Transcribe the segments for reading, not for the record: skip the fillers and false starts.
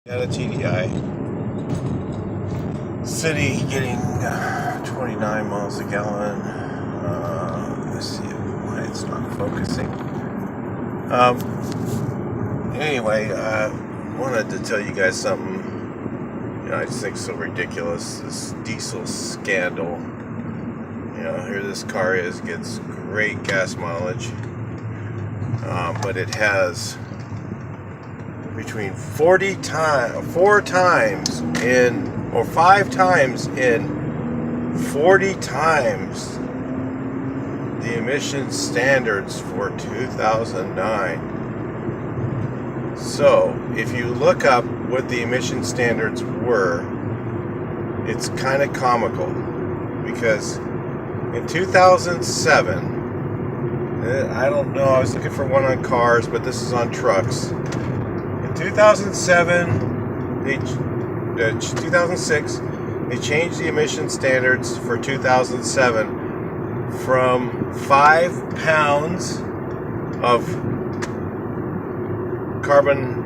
Got a TDI. City getting 29 miles a gallon. Let's see why it's not focusing. Anyway, I wanted to tell you guys something. I just think it's so ridiculous, this diesel scandal. Here this car gets great gas mileage, but it has between 5 times in 40 times the emission standards for 2009. So if you look up what the emission standards were, it's kind of comical, because in 2007, I don't know, I was looking for one on cars, but this is on trucks. In 2006, they changed the emission standards for 2007 from 5 pounds of carbon,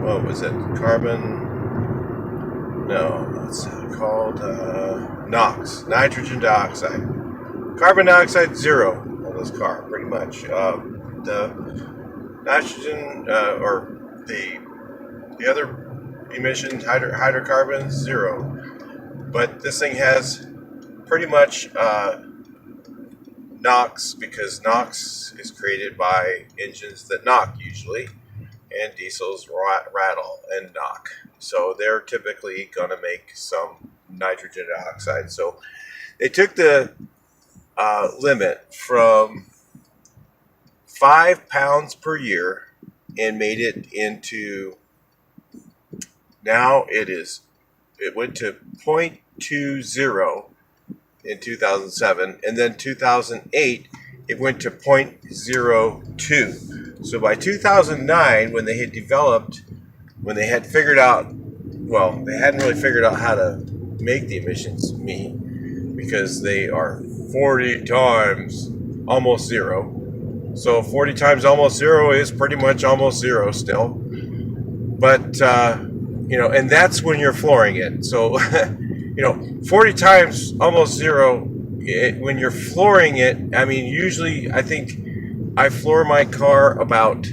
what was it? It's called NOx, nitrogen dioxide. Carbon dioxide, zero on this car, pretty much. The nitrogen, or the other emissions, hydrocarbons, zero. But this thing has pretty much NOx, because NOx is created by engines that knock usually, and diesels rattle and knock. So they're typically going to make some nitrogen dioxide. So they took the limit from 5 pounds per year and made it into, now it went to 0.20 in 2007, and then 2008 it went to 0.02. So by 2009, when they had figured out, well, they hadn't really figured out how to make the emissions meet, because they are 40 times almost zero. So 40 times almost zero is pretty much almost zero still. But, and that's when you're flooring it. So, 40 times almost zero, when you're flooring it, I mean, usually I think I floor my car about,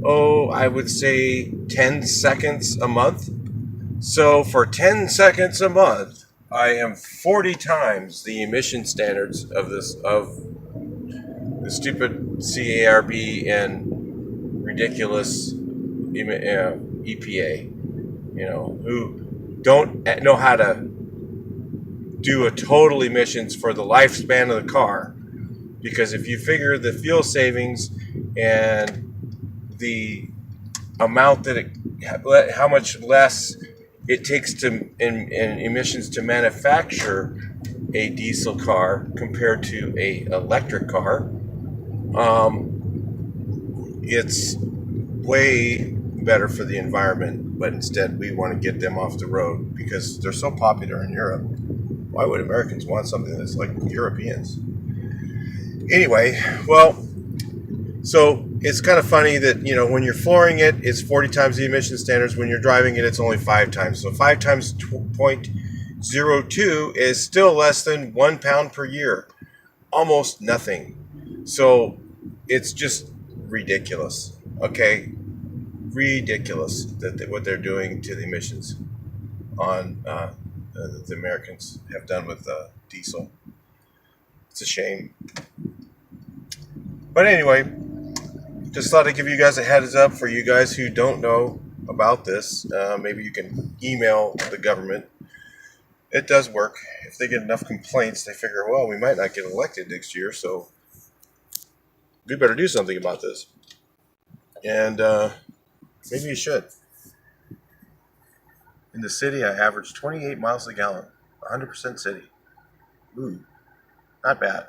I would say 10 seconds a month. So for 10 seconds a month, I am 40 times the emission standards of the stupid CARB and ridiculous EPA, who don't know how to do a total emissions for the lifespan of the car. Because if you figure the fuel savings and the amount that how much less it takes in emissions to manufacture a diesel car compared to a electric car, it's way better for the environment. But instead, we want to get them off the road because they're so popular in Europe. Why would Americans want something that's like Europeans? Anyway, well, so it's kind of funny that, when you're flooring it, it's 40 times the emission standards. When you're driving it, it's only 5 times. So 5 times 0.02 is still less than 1 pound per year. Almost nothing. So it's just ridiculous. Okay? Ridiculous that what they're doing to the emissions on that the Americans have done with diesel. It's a shame. But anyway, just thought I'd give you guys a heads up for you guys who don't know about this. Maybe you can email the government. It does work. If they get enough complaints, they figure, well, we might not get elected next year, so we better do something about this. And maybe you should. In the city, I average 28 miles a gallon, 100% city. Ooh, not bad.